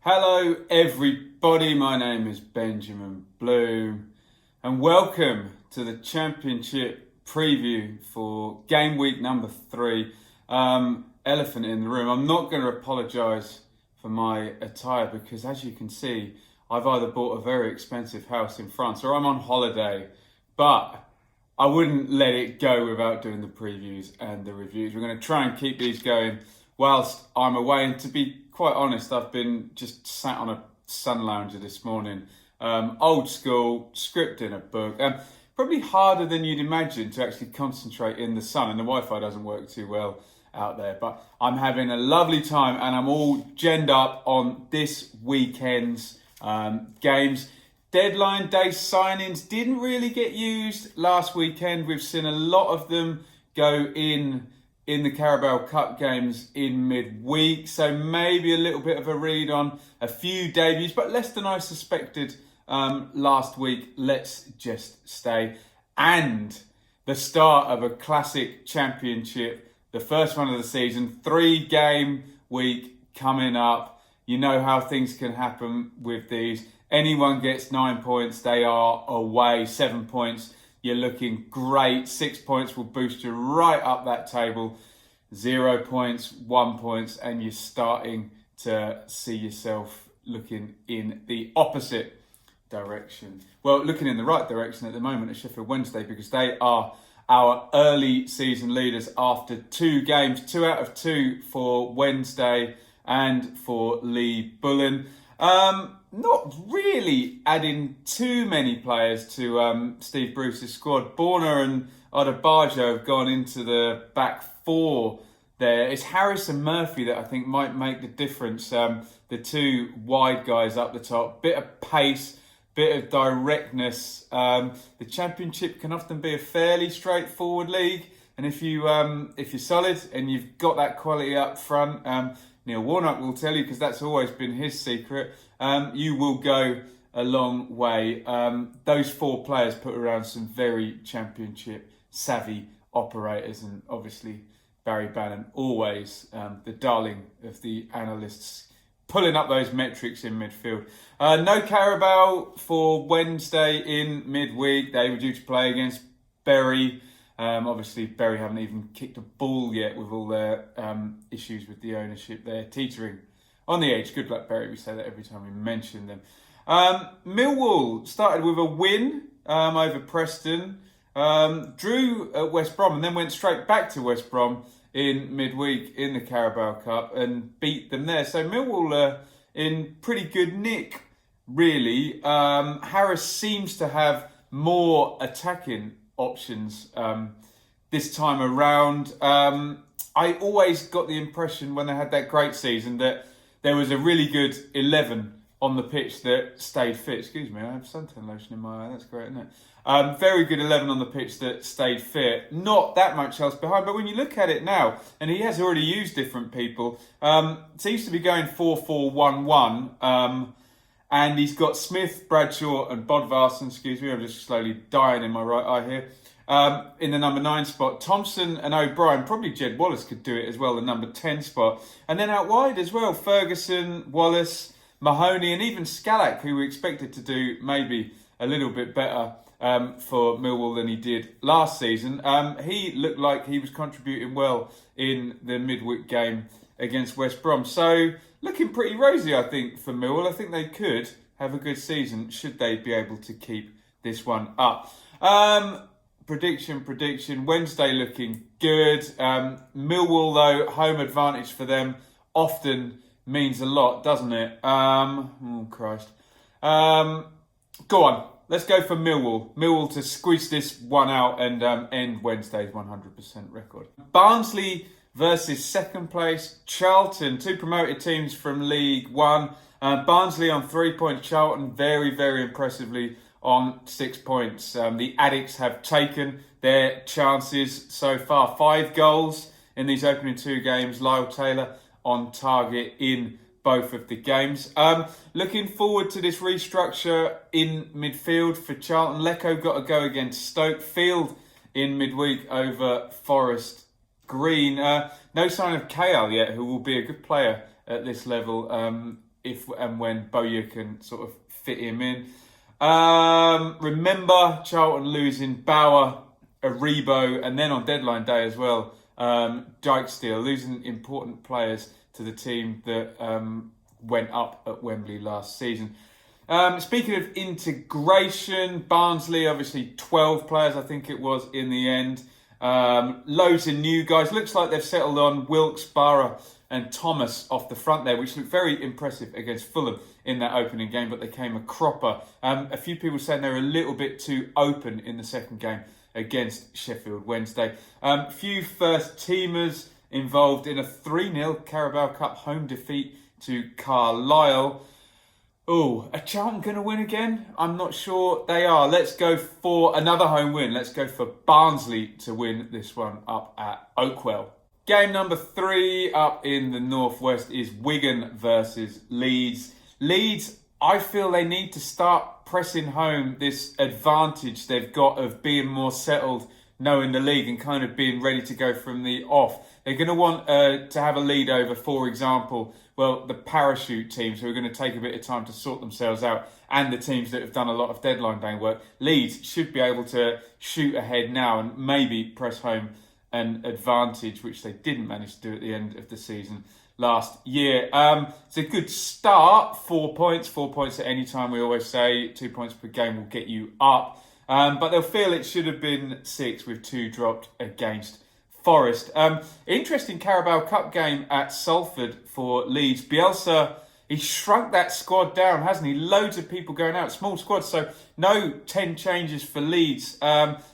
Hello everybody, my name is Benjamin Bloom and welcome to the Championship Preview for game week number 3. Elephant in the room. I'm not going to apologise for my attire because, as you can see, I've either bought a very expensive house in France or I'm on holiday, but I wouldn't let it go without doing the previews and the reviews. We're going to try and keep these going whilst I'm away, and to be quite honest, I've been just sat on a sun lounger this morning. Old school, script in a book. Probably harder than you'd imagine to actually concentrate in the sun, and the Wi-Fi doesn't work too well out there. But I'm having a lovely time and I'm all genned up on this weekend's games. Deadline day signings didn't really get used last weekend. We've seen a lot of them go in the Carabao Cup games in midweek, so maybe a little bit of a read on a few debuts, but less than I suspected last week. Let's just stay. And the start of a classic championship, the first one of the season, 3-game week coming up. You know how things can happen with these. Anyone gets 9 points, they are away. 7 points, you're looking great. 6 points will boost you right up that table. 0 points, 1 point, and you're starting to see yourself looking in the opposite direction. Well, looking in the right direction at the moment at Sheffield Wednesday, because they are our early season leaders after 2 games, 2 out of 2 for Wednesday and for Lee Bullen. Not really adding too many players to Steve Bruce's squad. Borna and Odebajo have gone into the back 4 there. It's Harris and Murphy that I think might make the difference. The 2 wide guys up the top. Bit of pace, bit of directness. The Championship can often be a fairly straightforward league. And if you're solid and you've got that quality up front, Neil Warnock will tell you, because that's always been his secret, you will go a long way. Those 4 players put around some very Championship savvy operators, and obviously Barry Bannon, always the darling of the analysts, pulling up those metrics in midfield. No Carabao for Wednesday in midweek. They were due to play against Bury. Obviously, Bury haven't even kicked a ball yet with all their issues with the ownership. They're teetering on the edge. Good luck, Bury. We say that every time we mention them. Millwall started with a win over Preston. Drew at West Brom and then went straight back to West Brom in midweek in the Carabao Cup and beat them there. So Millwall are in pretty good nick, really. Harris seems to have more attacking options this time around. I always got the impression when they had that great season that there was a really good 11 on the pitch that stayed fit. Excuse me, I have suntan lotion in my eye. That's great, isn't it? Very good 11 on the pitch that stayed fit. Not that much else behind, but when you look at it now, and he has already used different people, seems to be going 4-4-1-1. And he's got Smith, Bradshaw and Bodvarsson, excuse me, I'm just slowly dying in my right eye here, in the number 9 spot. Thompson and O'Brien, probably Jed Wallace could do it as well, the number 10 spot. And then out wide as well, Ferguson, Wallace, Mahoney and even Scalak, who we expected to do maybe a little bit better for Millwall than he did last season. He looked like he was contributing well in the midweek game against West Brom. So looking pretty rosy, I think, for Millwall. I think they could have a good season should they be able to keep this one up. Prediction. Wednesday looking good. Millwall, though, home advantage for them often means a lot, doesn't it? Oh, Christ. Go on. Let's go for Millwall. Millwall to squeeze this one out and end Wednesday's 100% record. Barnsley versus second place Charlton. 2 promoted teams from League One. Barnsley on 3 points. Charlton very, very impressively on 6 points. The Addicts have taken their chances so far. 5 goals in these opening 2 games. Lyle Taylor on target in both of the games. Looking forward to this restructure in midfield for Charlton. Lecco got a go against Stoke. Field in midweek over Forest Green. No sign of Kale yet, who will be a good player at this level. if and when Bowyer can sort of fit him in. Remember Charlton losing Bauer, Aribo, and then on deadline day as well, Dijksteel, losing important players to the team that went up at Wembley last season. Speaking of integration, Barnsley, obviously 12 players, I think it was in the end. Loads of new guys. Looks like they've settled on Wilkes, Barra and Thomas off the front there, which looked very impressive against Fulham in that opening game, but they came a cropper. A few people saying they were a little bit too open in the second game against Sheffield Wednesday. Few first teamers involved in a 3-0 Carabao Cup home defeat to Carlisle. Oh, are Charlton going to win again? I'm not sure they are. Let's go for another home win. Let's go for Barnsley to win this one up at Oakwell. Game number 3 up in the northwest is Wigan versus Leeds. Leeds, I feel they need to start pressing home this advantage they've got of being more settled, knowing the league and kind of being ready to go from the off. They're going to want to have a lead over, for example, the parachute teams who are going to take a bit of time to sort themselves out, and the teams that have done a lot of deadline day work. Leeds should be able to shoot ahead now and maybe press home an advantage, which they didn't manage to do at the end of the season last year. It's a good start. 4 points. 4 points at any time, we always say. 2 points per game will get you up. But they'll feel it should have been 6 with 2 dropped against Forest. Interesting Carabao Cup game at Salford for Leeds. Bielsa, he shrunk that squad down, hasn't he? Loads of people going out, small squad, so no 10 changes for Leeds.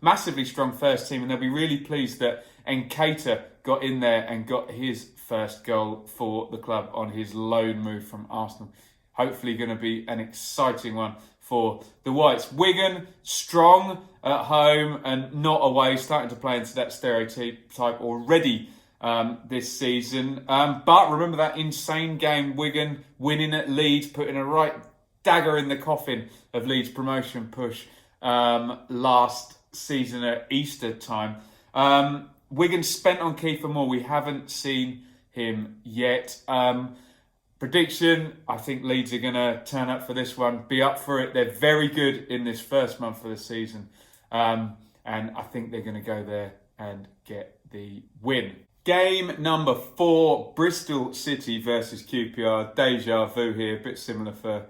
Massively strong first team, and they'll be really pleased that Nketiah got in there and got his first goal for the club on his loan move from Arsenal. Hopefully going to be an exciting one for the Whites. Wigan, strong at home and not away, starting to play into that stereotype already this season. But remember that insane game, Wigan winning at Leeds, putting a right dagger in the coffin of Leeds' promotion push last season at Easter time. Wigan spent on Kiefer Moore. We haven't seen him yet. Prediction, I think Leeds are going to turn up for this one, be up for it. They're very good in this first month of the season. And I think they're going to go there and get the win. Game number 4, Bristol City versus QPR. Deja vu here, a bit similar for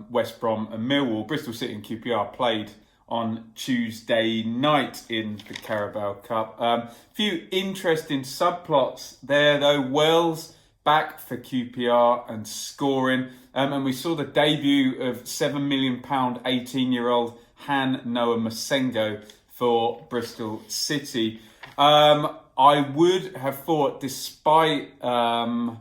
West Brom and Millwall. Bristol City and QPR played on Tuesday night in the Carabao Cup. Few interesting subplots there though. Wells back for QPR and scoring. And we saw the debut of £7 million 18-year-old Han Noah Masengo for Bristol City. I would have thought, despite QPR's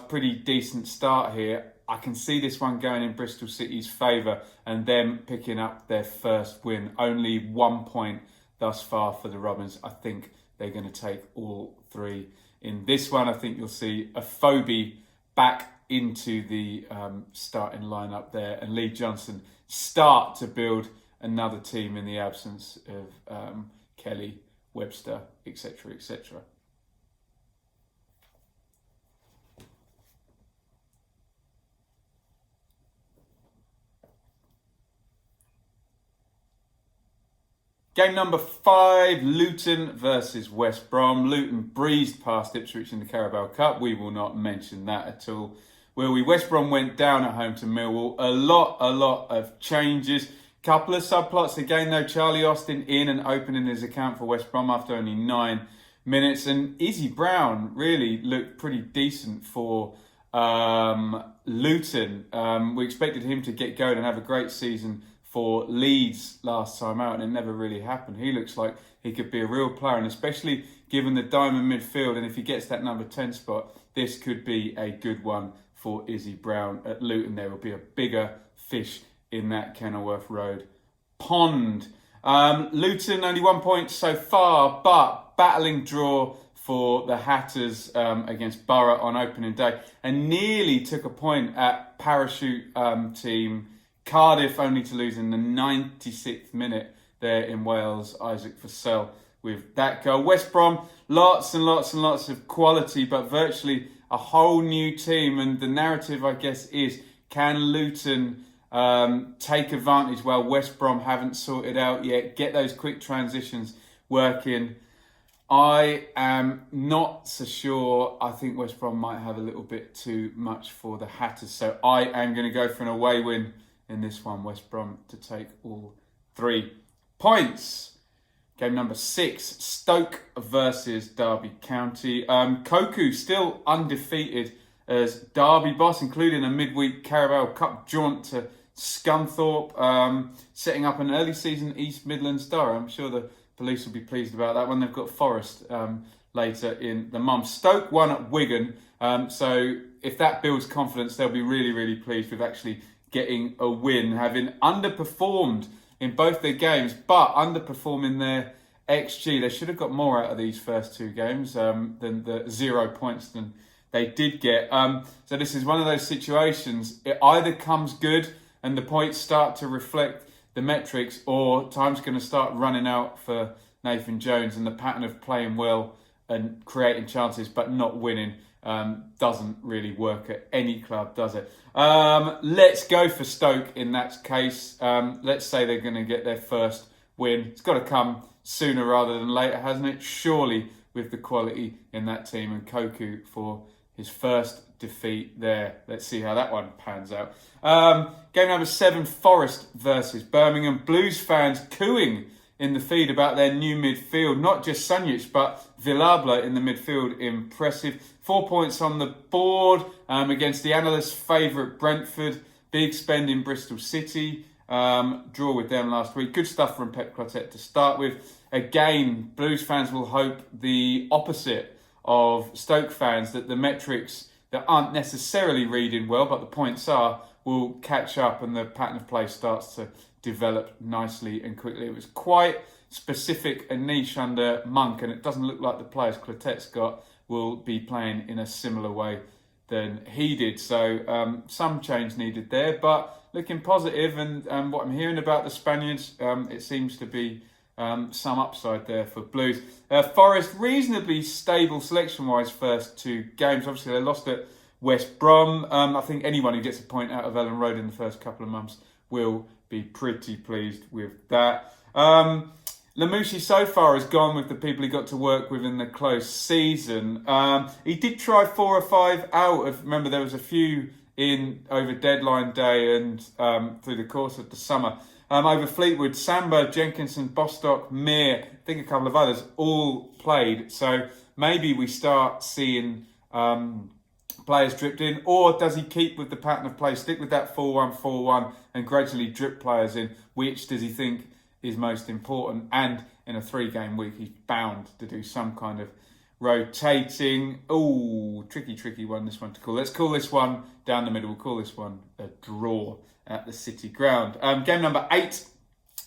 pretty decent start here, I can see this one going in Bristol City's favour and them picking up their first win. Only 1 point thus far for the Robins. I think they're going to take all 3. In this one, I think you'll see a Phobie back into the starting lineup there, and Lee Johnson start to build another team in the absence of Kelly, Webster, etc., etc. Game number 5, Luton versus West Brom. Luton breezed past Ipswich in the Carabao Cup. We will not mention that at all, will we? West Brom went down at home to Millwall. A lot of changes. Couple of subplots again though. Charlie Austin in and opening his account for West Brom after only 9 minutes. And Izzy Brown really looked pretty decent for Luton. We expected him to get going and have a great season for Leeds last time out, and it never really happened. He looks like he could be a real player, and especially given the diamond midfield, and if he gets that number 10 spot, this could be a good one for Izzy Brown at Luton. There will be a bigger fish in that Kenilworth Road pond. Luton only 1 point so far, but battling draw for the Hatters against Borough on opening day, and nearly took a point at parachute team Cardiff, only to lose in the 96th minute there in Wales. Isaac Vassell with that goal. West Brom, lots and lots of quality, but virtually a whole new team, and the narrative, I guess, is can Luton take advantage while West Brom haven't sorted out yet, get those quick transitions working. I am not so sure. I think West Brom might have a little bit too much for the Hatters. So I am going to go for an away win in this one. West Brom to take all 3 points. Game number 6, Stoke versus Derby County. Koku still undefeated as Derby boss, including a midweek Carabao Cup jaunt to Scunthorpe, setting up an early season East Midlands derby. I'm sure the police will be pleased about that one. They've got Forest later in the month. Stoke won at Wigan, so if that builds confidence, they'll be really, really pleased with actually getting a win, having underperformed in both their games, but underperforming their XG. They should have got more out of these first 2 games than the 0 points than they did get. So this is one of those situations. It either comes good and the points start to reflect the metrics, or time's going to start running out for Nathan Jones, and the pattern of playing well and creating chances but not winning doesn't really work at any club, does it? Let's go for Stoke in that case. Let's say they're going to get their first win. It's got to come sooner rather than later, hasn't it? Surely, with the quality in that team, and Koku for his first defeat there. Let's see how that one pans out. Game number 7, Forest versus Birmingham. Blues fans cooing in the feed about their new midfield. Not just Sunjic, but Villabla in the midfield. Impressive. 4 points on the board against the analysts' favourite Brentford. Big spend in Bristol City. Draw with them last week. Good stuff from Pep Clotet to start with. Again, Blues fans will hope the opposite of Stoke fans, that the metrics that aren't necessarily reading well, but the points are, will catch up and the pattern of play starts to develop nicely and quickly. It was quite specific and niche under Monk, and it doesn't look like the players Clotet's got will be playing in a similar way than he did. So some change needed there, but looking positive, and what I'm hearing about the Spaniards, it seems to be some upside there for Blues. Forest, reasonably stable selection-wise first 2 games. Obviously, they lost at West Brom. I think anyone who gets a point out of Ellen Road in the first couple of months will be pretty pleased with that. Lamouchi so far has gone with the people he got to work with in the close season. He did try 4 or 5 out of, remember there was a few in over deadline day and through the course of the summer. Over Fleetwood, Samba, Jenkinson, Bostock, Mir, I think a couple of others, all played. So maybe we start seeing players dripped in, or does he keep with the pattern of play, stick with that 4-1-4-1 and gradually drip players in? Which does he think is most important? And in a 3-game week, he's bound to do some kind of rotating. Ooh, tricky one, this one to call. Let's call this one down the middle. We'll call this one a draw at the City Ground. Game number 8,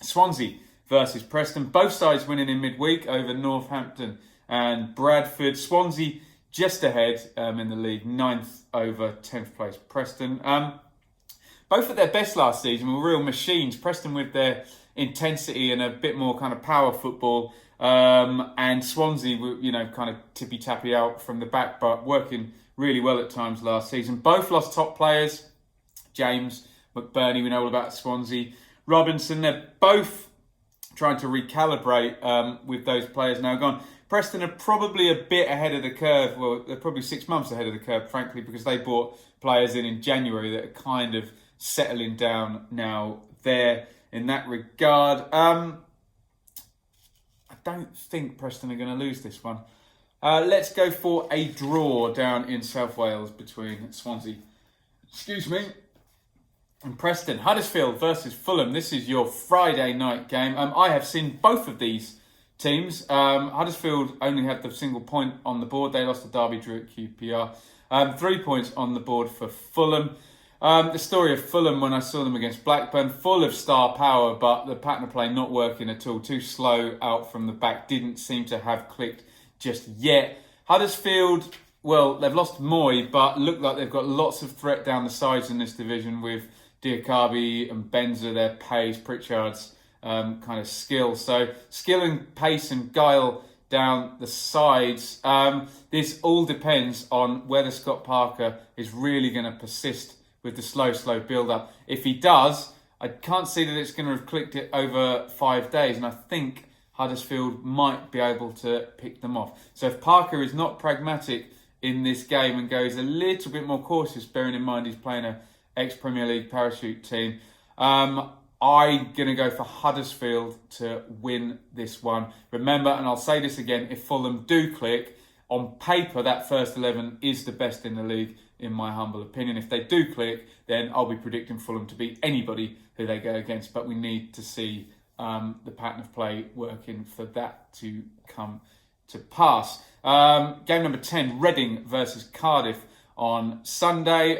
Swansea versus Preston. Both sides winning in midweek over Northampton and Bradford. Swansea just ahead in the league, 9th over 10th place Preston. Both at their best last season were real machines. Preston with their intensity and a bit more kind of power football, and Swansea were, kind of tippy-tappy out from the back, but working really well at times last season. Both lost top players. James, McBurney, we know all about Swansea. Robinson, they're both trying to recalibrate with those players now gone. Preston are probably a bit ahead of the curve. Well, they're probably 6 months ahead of the curve, frankly, because they brought players in January that are kind of settling down now there in that regard. I don't think Preston are going to lose this one. Let's go for a draw down in South Wales between Swansea, and Preston. Huddersfield versus Fulham. This is your Friday night game. I have seen both of these teams. Huddersfield only had the single point on the board. They lost to Derby, drew at QPR. 3 points on the board for Fulham. The story of Fulham when I saw them against Blackburn, full of star power, but the pattern of play not working at all. Too slow out from the back. Didn't seem to have clicked just yet. Huddersfield, well, they've lost Moy, but look like they've got lots of threat down the sides in this division with Diakabi and Benza, their pace, Pritchard's kind of skill. So skill and pace and guile down the sides. This all depends on whether Scott Parker is really going to persist with the slow build-up. If he does, I can't see that it's going to have clicked it over 5 days, and I think Huddersfield might be able to pick them off. So if Parker is not pragmatic in this game and goes a little bit more cautious, bearing in mind he's playing an ex-Premier League parachute team, I'm going to go for Huddersfield to win this one. Remember, and I'll say this again, if Fulham do click, on paper that first 11 is the best in the league, in my humble opinion. If they do click, then I'll be predicting Fulham to beat anybody who they go against. But we need to see the pattern of play working for that to come to pass. Game number 10, Reading versus Cardiff on Sunday.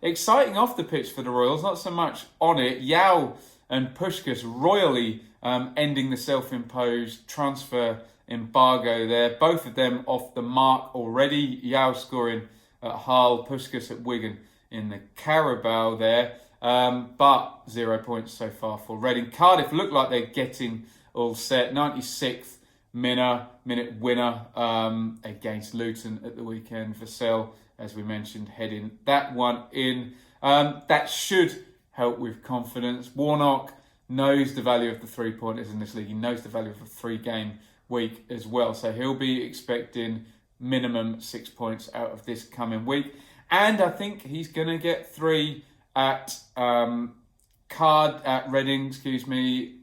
Exciting off the pitch for the Royals, not so much on it. Yao and Puskás royally ending the self-imposed transfer embargo there. Both of them off the mark already. Yao scoring at Hull, Puskás at Wigan in the Carabao there. But 0 points so far for Reading. Cardiff look like they're getting all set. 96th minute winner against Luton at the weekend. Vassell, as we mentioned, heading that one in. That should help with confidence. Warnock knows the value of the 3-pointers in this league. He knows the value of a 3-game week as well. So he'll be expecting minimum 6 points out of this coming week. And I think he's going to get 3 at Reading,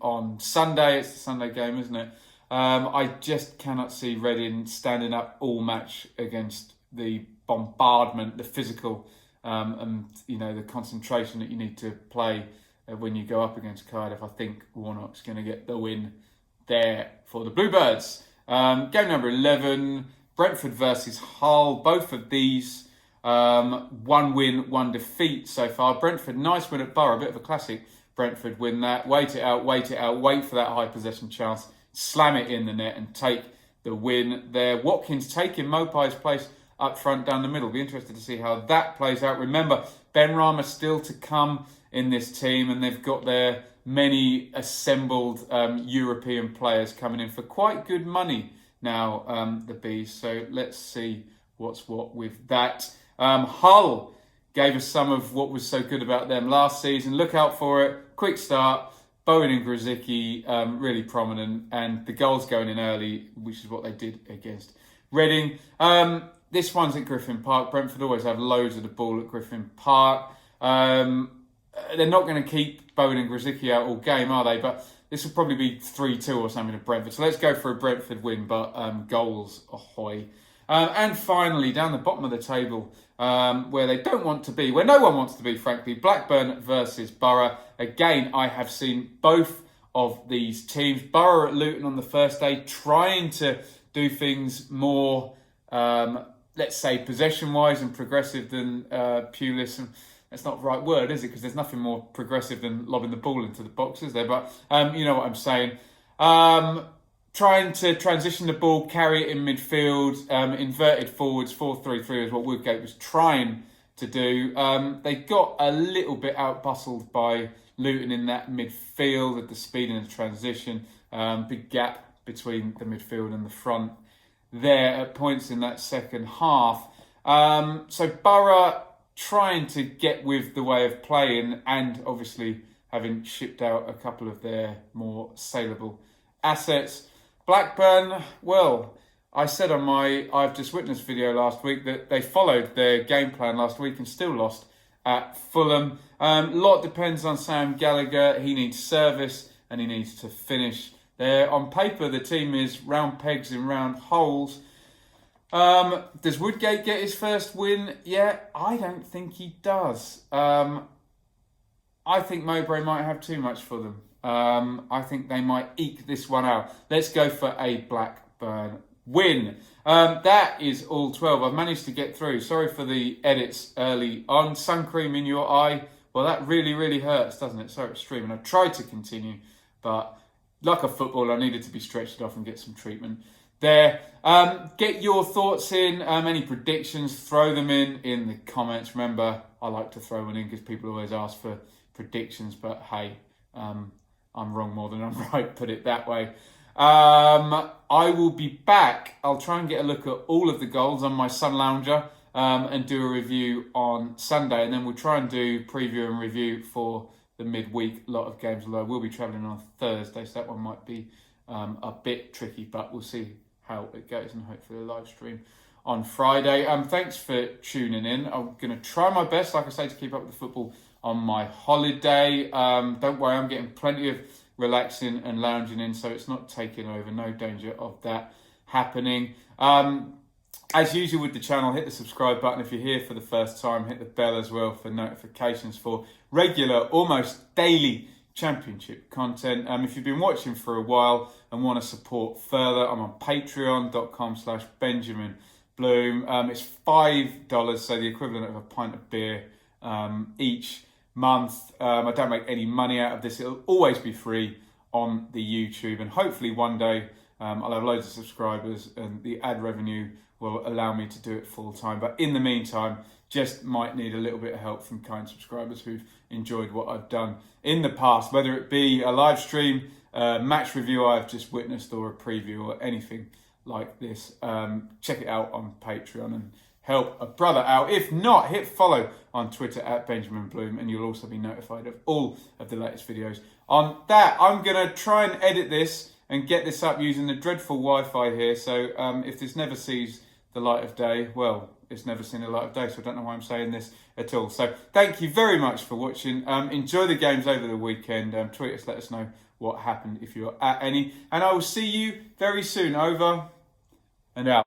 on Sunday. It's the Sunday game, isn't it? I just cannot see Reading standing up all match against the bombardment, the physical, and the concentration that you need to play when you go up against Cardiff. I think Warnock's going to get the win there for the Bluebirds. Game number 11, Brentford versus Hull. Both of these 1 win, 1 defeat so far. Brentford, nice win at Borough, a bit of a classic Brentford win that. Wait it out, wait for that high possession chance, slam it in the net and take the win there. Watkins taking Mopai's place up front down the middle. Be interested to see how that plays out. Remember, Benrahma still to come in this team, and they've got their many assembled European players coming in for quite good money now, the Bees. So let's see what's what with that. Hull gave us some of what was so good about them last season. Look out for it. Quick start. Bowen and Grzycki really prominent, and the goals going in early, which is what they did against Reading. This one's at Griffin Park. Brentford always have loads of the ball at Griffin Park. They're not going to keep Bowen and Grzycki out all game, are they? But this will probably be 3-2 or something to Brentford. So let's go for a Brentford win, but goals ahoy. And finally, down the bottom of the table, where they don't want to be, where no one wants to be, frankly, Blackburn versus Borough. Again, I have seen both of these teams. Borough at Luton on the first day, trying to do things more, let's say, possession-wise and progressive than Pulis. And that's not the right word, is it? Because there's nothing more progressive than lobbing the ball into the box, is there? But you know what I'm saying. Trying to transition the ball, carry it in midfield, inverted forwards, 4-3-3 is what Woodgate was trying to do. They got a little bit out-bustled by Luton in that midfield at the speed and the transition. Big gap between the midfield and the front there at points in that second half. So Borough trying to get with the way of playing and obviously having shipped out a couple of their more saleable assets. Blackburn, well, I said on my I've Just Witnessed video last week that they followed their game plan last week and still lost at Fulham. A lot depends on Sam Gallagher. He needs service and he needs to finish there. On paper, the team is round pegs in round holes. Does Woodgate get his first win? Yeah, I don't think he does. I think Mowbray might have too much for them. I think they might eke this one out. Let's go for a Blackburn win. That is all 12. I've managed to get through. Sorry for the edits early on. Sun cream in your eye. Well, that really, really hurts, doesn't it? So extreme. And I tried to continue, but like a footballer, I needed to be stretched off and get some treatment there. Get your thoughts in. Any predictions, throw them in the comments. Remember, I like to throw one in because people always ask for predictions, but hey, I'm wrong more than I'm right, put it that way. I will be back. I'll try and get a look at all of the goals on my Sun Lounger and do a review on Sunday. And then we'll try and do preview and review for the midweek lot of games. Although we'll be travelling on Thursday, so that one might be a bit tricky. But we'll see how it goes and hopefully a live stream on Friday. Thanks for tuning in. I'm going to try my best, like I say, to keep up with the football on my holiday. Don't worry, I'm getting plenty of relaxing and lounging in, so it's not taking over. No danger of that happening. As usual with the channel, hit the subscribe button if you're here for the first time. Hit the bell as well for notifications for regular, almost daily Championship content. If you've been watching for a while and want to support further, I'm on patreon.com/Benjamin Bloom. It's $5, so the equivalent of a pint of beer each month. I don't make any money out of this. It'll always be free on the YouTube, and hopefully one day I'll have loads of subscribers and the ad revenue will allow me to do it full time. But in the meantime, just might need a little bit of help from kind subscribers who've enjoyed what I've done in the past, whether it be a live stream, match review I've just witnessed, or a preview or anything like this. Check it out on Patreon and help a brother out. If not, hit follow on Twitter @Benjamin Bloom, and you'll also be notified of all of the latest videos. On that, I'm going to try and edit this and get this up using the dreadful Wi-Fi here. So if this never sees the light of day, well, it's never seen the light of day, so I don't know why I'm saying this at all. So thank you very much for watching. Enjoy the games over the weekend. Tweet us, let us know what happened if you're at any. And I will see you very soon. Over and out.